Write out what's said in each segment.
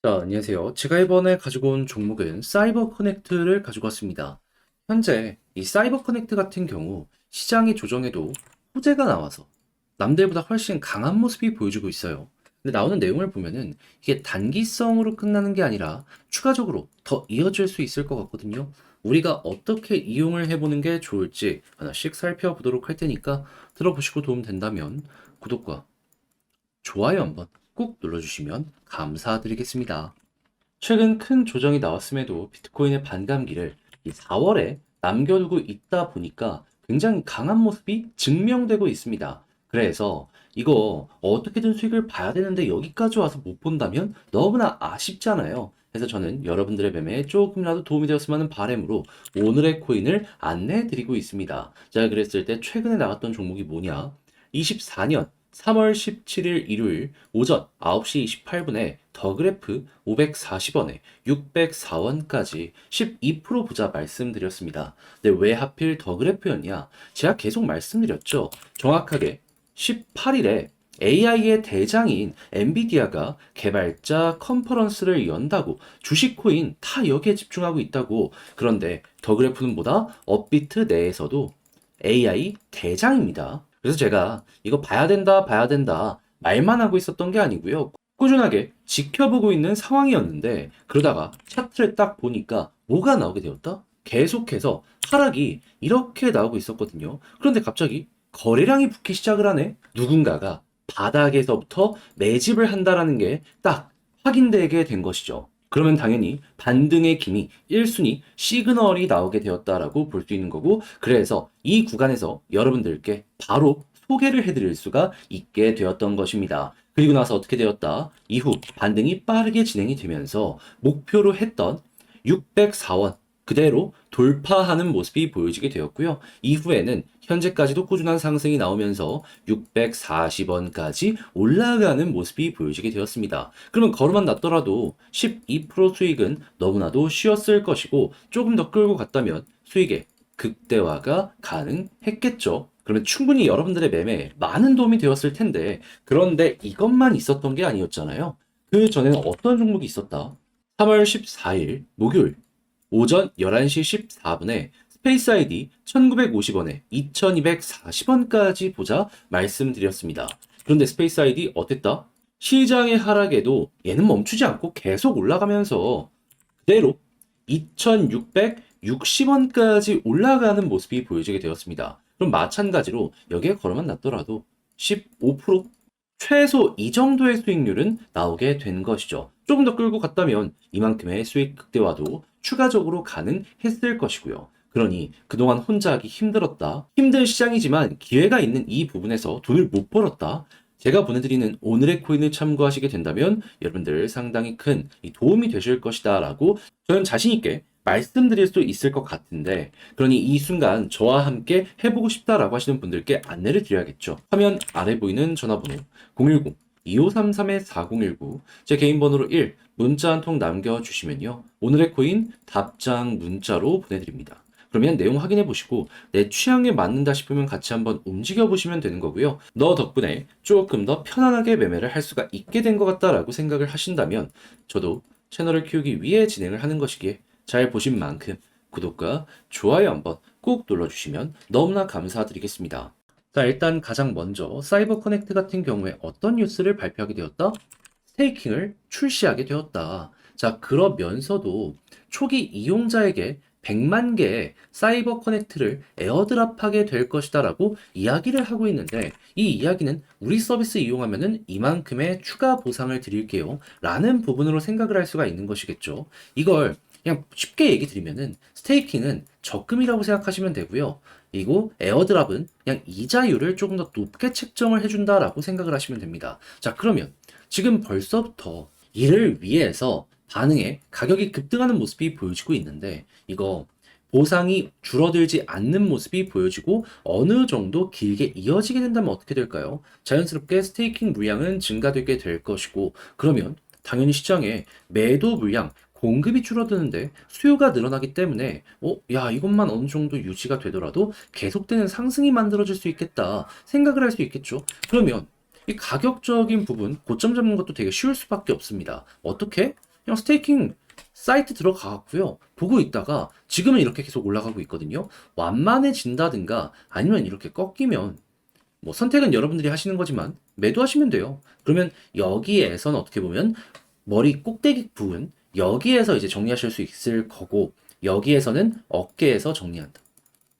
안녕하세요. 제가 이번에 가지고 온 종목은 사이버 커넥트를 가지고 왔습니다. 현재 이 사이버 커넥트 같은 경우 시장이 조정해도 호재가 나와서 남들보다 훨씬 강한 모습이 보여주고 있어요. 근데 나오는 내용을 보면은 이게 단기성으로 끝나는 게 아니라 추가적으로 더 이어질 수 있을 것 같거든요. 우리가 어떻게 이용을 해보는 게 좋을지 하나씩 살펴보도록 할 테니까 들어보시고 도움 된다면 구독과 좋아요 한번 꾹 눌러주시면 감사드리겠습니다. 최근 큰 조정이 나왔음에도 비트코인의 반감기를 이 4월에 남겨두고 있다 보니까 굉장히 강한 모습이 증명되고 있습니다. 그래서 이거 어떻게든 수익을 봐야 되는데 여기까지 와서 못 본다면 너무나 아쉽잖아요. 그래서 저는 여러분들의 매매에 조금이라도 도움이 되었으면 하는 바람으로 오늘의 코인을 안내해 드리고 있습니다. 제가 그랬을 때 최근에 나왔던 종목이 뭐냐? 24년 3월 17일 일요일 오전 9시 28분에 더그래프 540원에 604원까지 12% 보자 말씀드렸습니다. 근데 왜 하필 더그래프였냐? 제가 계속 말씀드렸죠. 정확하게 18일에 AI의 대장인 엔비디아가 개발자 컨퍼런스를 연다고 주식 코인 다 여기에 집중하고 있다고. 그런데 더그래프는 뭐다? 업비트 내에서도 AI 대장입니다. 그래서 제가 이거 봐야 된다 말만 하고 있었던 게 아니고요. 꾸준하게 지켜보고 있는 상황이었는데 그러다가 차트를 딱 보니까 뭐가 나오게 되었다? 계속해서 하락이 이렇게 나오고 있었거든요. 그런데 갑자기 거래량이 붙기 시작을 하네? 누군가가 바닥에서부터 매집을 한다라는 게 딱 확인되게 된 것이죠. 그러면 당연히 반등의 기미 1순위 시그널이 나오게 되었다라고 볼 수 있는 거고, 그래서 이 구간에서 여러분들께 바로 소개를 해드릴 수가 있게 되었던 것입니다. 그리고 나서 어떻게 되었다? 이후 반등이 빠르게 진행이 되면서 목표로 했던 604원 그대로 돌파하는 모습이 보여지게 되었고요. 이후에는 현재까지도 꾸준한 상승이 나오면서 640원까지 올라가는 모습이 보여지게 되었습니다. 그러면 걸음만 났더라도 12% 수익은 너무나도 쉬웠을 것이고 조금 더 끌고 갔다면 수익의 극대화가 가능했겠죠. 그러면 충분히 여러분들의 매매에 많은 도움이 되었을 텐데, 그런데 이것만 있었던 게 아니었잖아요. 그 전에는 어떤 종목이 있었다? 3월 14일 목요일 오전 11시 14분에 스페이스 아이디 1950원에 2240원까지 보자 말씀드렸습니다. 그런데 스페이스 아이디 어땠다? 시장의 하락에도 얘는 멈추지 않고 계속 올라가면서 그대로 2660원까지 올라가는 모습이 보여지게 되었습니다. 그럼 마찬가지로 여기에 걸어만 놨더라도 15% 최소 이 정도의 수익률은 나오게 된 것이죠. 조금 더 끌고 갔다면 이만큼의 수익 극대화도 추가적으로 가능했을 것이고요. 그러니 그동안 혼자 하기 힘들었다. 힘든 시장이지만 기회가 있는 이 부분에서 돈을 못 벌었다. 제가 보내드리는 오늘의 코인을 참고하시게 된다면 여러분들 상당히 큰 도움이 되실 것이다 라고 저는 자신있게 말씀드릴 수 있을 것 같은데, 그러니 이 순간 저와 함께 해보고 싶다라고 하시는 분들께 안내를 드려야겠죠. 화면 아래 보이는 전화번호 010-2533-4019 제 개인 번호로 1 문자 한 통 남겨주시면요, 오늘의 코인 답장 문자로 보내드립니다. 그러면 내용 확인해 보시고 내 취향에 맞는다 싶으면 같이 한번 움직여 보시면 되는 거고요. 너 덕분에 조금 더 편안하게 매매를 할 수가 있게 된 것 같다라고 생각을 하신다면 저도 채널을 키우기 위해 진행을 하는 것이기에 잘 보신 만큼 구독과 좋아요 한번 꼭 눌러주시면 너무나 감사드리겠습니다. 자, 일단 가장 먼저 사이버 커넥트 같은 경우에 어떤 뉴스를 발표하게 되었다? 스테이킹을 출시하게 되었다. 자, 그러면서도 초기 이용자에게 100만 개의 사이버 커넥트를 에어드랍하게 될 것이다라고 이야기를 하고 있는데, 이 이야기는 우리 서비스 이용하면은 이만큼의 추가 보상을 드릴게요 라는 부분으로 생각을 할 수가 있는 것이겠죠. 이걸 그냥 쉽게 얘기 드리면은 스테이킹은 적금이라고 생각하시면 되고요. 그리고 에어드랍은 그냥 이자율을 조금 더 높게 책정을 해준다라고 생각을 하시면 됩니다. 자, 그러면 지금 벌써부터 이를 위해서 반응에 가격이 급등하는 모습이 보여지고 있는데, 이거 보상이 줄어들지 않는 모습이 보여지고 어느 정도 길게 이어지게 된다면 어떻게 될까요? 자연스럽게 스테이킹 물량은 증가되게 될 것이고, 그러면 당연히 시장에 매도 물량, 공급이 줄어드는데 수요가 늘어나기 때문에 야, 이것만 어느 정도 유지가 되더라도 계속되는 상승이 만들어질 수 있겠다 생각을 할 수 있겠죠. 그러면 이 가격적인 부분 고점 잡는 것도 되게 쉬울 수밖에 없습니다. 어떻게? 그냥 스테이킹 사이트 들어가고요. 보고 있다가 지금은 이렇게 계속 올라가고 있거든요. 완만해진다든가 아니면 이렇게 꺾이면 뭐 선택은 여러분들이 하시는 거지만 매도하시면 돼요. 그러면 여기에선 어떻게 보면 머리 꼭대기 부분 여기에서 이제 정리하실 수 있을 거고 여기에서는 어깨에서 정리한다.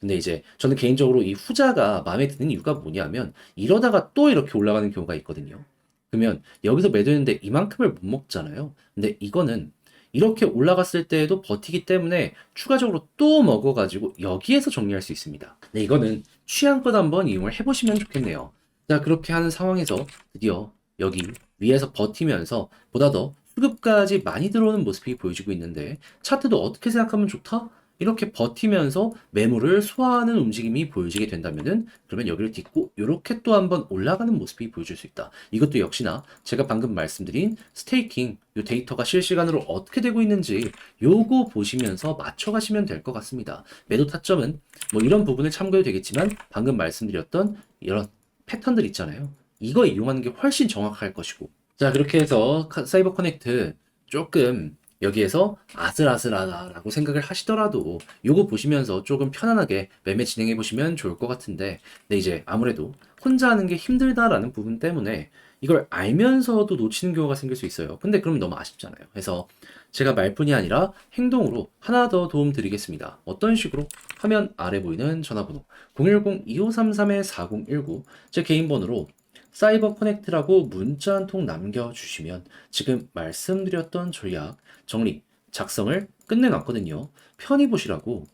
근데 이제 저는 개인적으로 이 후자가 마음에 드는 이유가 뭐냐면 이러다가 또 이렇게 올라가는 경우가 있거든요. 그러면 여기서 매도했는데 이만큼을 못 먹잖아요. 근데 이거는 이렇게 올라갔을 때에도 버티기 때문에 추가적으로 또 먹어가지고 여기에서 정리할 수 있습니다. 네, 이거는 취향껏 한번 이용을 해보시면 좋겠네요. 자, 그렇게 하는 상황에서 드디어 여기 위에서 버티면서 보다 더 수급까지 많이 들어오는 모습이 보여지고 있는데 차트도 어떻게 생각하면 좋다? 이렇게 버티면서 매물을 소화하는 움직임이 보여지게 된다면은 그러면 여기를 딛고 이렇게 또 한번 올라가는 모습이 보여줄 수 있다. 이것도 역시나 제가 방금 말씀드린 스테이킹 요 데이터가 실시간으로 어떻게 되고 있는지 요거 보시면서 맞춰가시면 될 것 같습니다. 매도 타점은 뭐 이런 부분을 참고해도 되겠지만 방금 말씀드렸던 이런 패턴들 있잖아요. 이거 이용하는 게 훨씬 정확할 것이고 자 그렇게 해서 사이버 커넥트 조금 여기에서 아슬아슬하다라고 생각을 하시더라도 요거 보시면서 조금 편안하게 매매 진행해 보시면 좋을 것 같은데 근데 이제 아무래도 혼자 하는 게 힘들다라는 부분 때문에 이걸 알면서도 놓치는 경우가 생길 수 있어요. 근데 그러면 너무 아쉽잖아요. 그래서 제가 말뿐이 아니라 행동으로 하나 더 도움 드리겠습니다. 어떤 식으로? 화면 아래 보이는 전화번호 010-2533-4019 제 개인 번호로 사이버 커넥트라고 문자 한 통 남겨주시면 지금 말씀드렸던 전략 정리, 작성을 끝내놨거든요. 편히 보시라고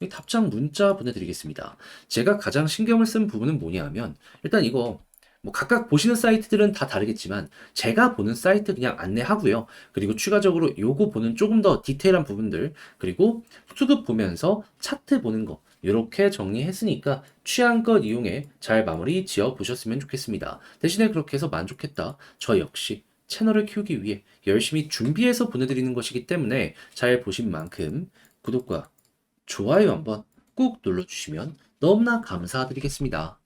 이 답장 문자 보내드리겠습니다. 제가 가장 신경을 쓴 부분은 뭐냐 하면 일단 이거 뭐 각각 보시는 사이트들은 다 다르겠지만 제가 보는 사이트 그냥 안내하고요. 그리고 추가적으로 요거 보는 조금 더 디테일한 부분들 그리고 수급 보면서 차트 보는 거 이렇게 정리했으니까 취향껏 이용해 잘 마무리 지어 보셨으면 좋겠습니다. 대신에 그렇게 해서 만족했다. 저 역시 채널을 키우기 위해 열심히 준비해서 보내드리는 것이기 때문에 잘 보신 만큼 구독과 좋아요 한번 꾹 눌러주시면 너무나 감사드리겠습니다.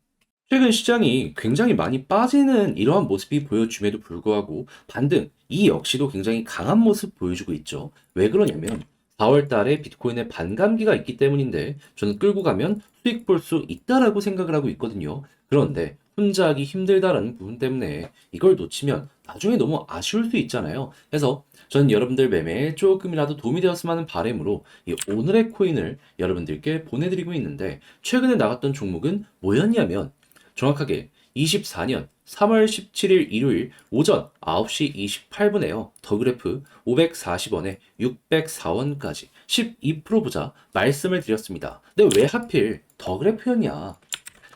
최근 시장이 굉장히 많이 빠지는 이러한 모습이 보여줌에도 불구하고 반등, 이 역시도 굉장히 강한 모습 보여주고 있죠. 왜 그러냐면 4월 달에 비트코인의 반감기가 있기 때문인데 저는 끌고 가면 수익 볼 수 있다라고 생각을 하고 있거든요. 그런데 혼자 하기 힘들다라는 부분 때문에 이걸 놓치면 나중에 너무 아쉬울 수 있잖아요. 그래서 저는 여러분들 매매에 조금이라도 도움이 되었으면 하는 바람으로 이 오늘의 코인을 여러분들께 보내드리고 있는데 최근에 나갔던 종목은 뭐였냐면 정확하게 24년 3월 17일 일요일 오전 9시 28분에요. 더그래프 540원에 604원까지 12% 보자 말씀을 드렸습니다. 근데 왜 하필 더그래프였냐?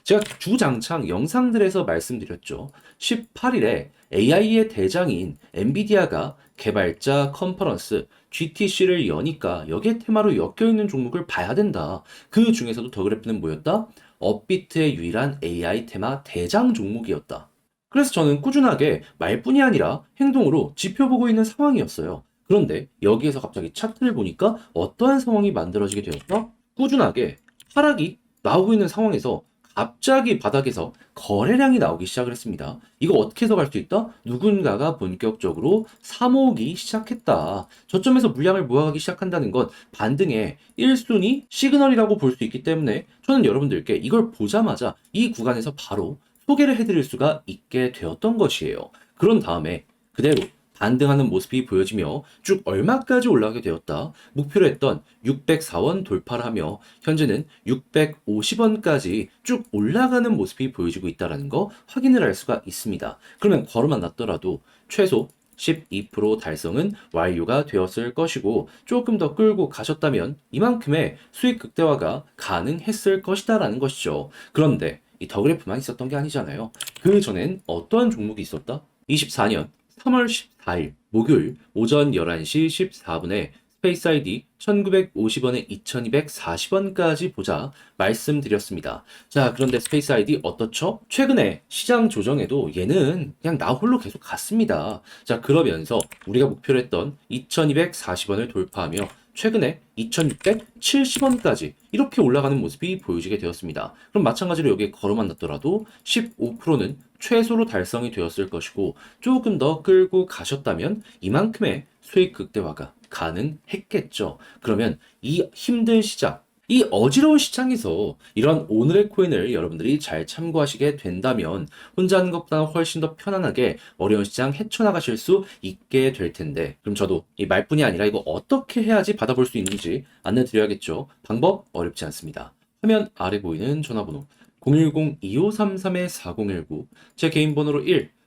제가 주장창 영상들에서 말씀드렸죠. 18일에 AI의 대장인 엔비디아가 개발자 컨퍼런스 GTC를 여니까 여기에 테마로 엮여있는 종목을 봐야 된다. 그 중에서도 더그래프는 뭐였다? 업비트의 유일한 AI 테마 대장 종목이었다. 그래서 저는 꾸준하게 말뿐이 아니라 행동으로 지켜보고 있는 상황이었어요. 그런데 여기에서 갑자기 차트를 보니까 어떠한 상황이 만들어지게 되었다? 꾸준하게 하락이 나오고 있는 상황에서 갑자기 바닥에서 거래량이 나오기 시작을 했습니다. 이거 어떻게 해석할 수 있다? 누군가가 본격적으로 사모으기 시작했다. 저점에서 물량을 모아가기 시작한다는 건 반등의 1순위 시그널이라고 볼 수 있기 때문에 저는 여러분들께 이걸 보자마자 이 구간에서 바로 소개를 해드릴 수가 있게 되었던 것이에요. 그런 다음에 그대로 반등하는 모습이 보여지며 쭉 얼마까지 올라가게 되었다. 목표로 했던 604원 돌파를 하며 현재는 650원까지 쭉 올라가는 모습이 보여지고 있다는 거 확인을 할 수가 있습니다. 그러면 걸어만 놨더라도 최소 12% 달성은 완료가 되었을 것이고 조금 더 끌고 가셨다면 이만큼의 수익 극대화가 가능했을 것이다라는 것이죠. 그런데 이 더그래프만 있었던 게 아니잖아요. 그 전엔 어떠한 종목이 있었다? 24년 3월 14일 목요일 오전 11시 14분에 스페이스 ID 1950원에 2240원까지 보자 말씀드렸습니다. 자, 그런데 스페이스 ID 어떻죠? 최근에 시장 조정에도 얘는 그냥 나 홀로 계속 갔습니다. 자, 그러면서 우리가 목표로 했던 2240원을 돌파하며 최근에 2670원까지 이렇게 올라가는 모습이 보여지게 되었습니다. 그럼 마찬가지로 여기에 걸어만 놨더라도 15%는 최소로 달성이 되었을 것이고 조금 더 끌고 가셨다면 이만큼의 수익 극대화가 가능했겠죠. 그러면 이 힘든 시장, 이 어지러운 시장에서 이런 오늘의 코인을 여러분들이 잘 참고하시게 된다면 혼자 하는 것보다 훨씬 더 편안하게 어려운 시장 헤쳐나가실 수 있게 될 텐데, 그럼 저도 이 말뿐이 아니라 이거 어떻게 해야지 받아볼 수 있는지 안내드려야겠죠. 방법 어렵지 않습니다. 화면 아래 보이는 전화번호 010-2533-4019, 제 개인 번호로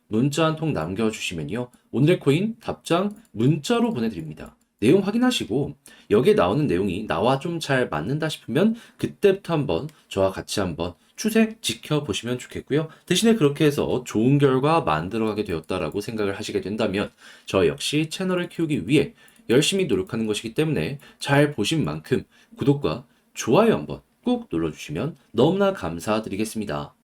문자 한 통 남겨주시면요, 오늘의 코인 답장 문자로 보내드립니다. 내용 확인하시고 여기에 나오는 내용이 나와 좀 잘 맞는다 싶으면 그때부터 한번 저와 같이 한번 추세 지켜보시면 좋겠고요. 대신에 그렇게 해서 좋은 결과 만들어가게 되었다라고 생각을 하시게 된다면 저 역시 채널을 키우기 위해 열심히 노력하는 것이기 때문에 잘 보신 만큼 구독과 좋아요 한번 꼭 눌러주시면 너무나 감사드리겠습니다.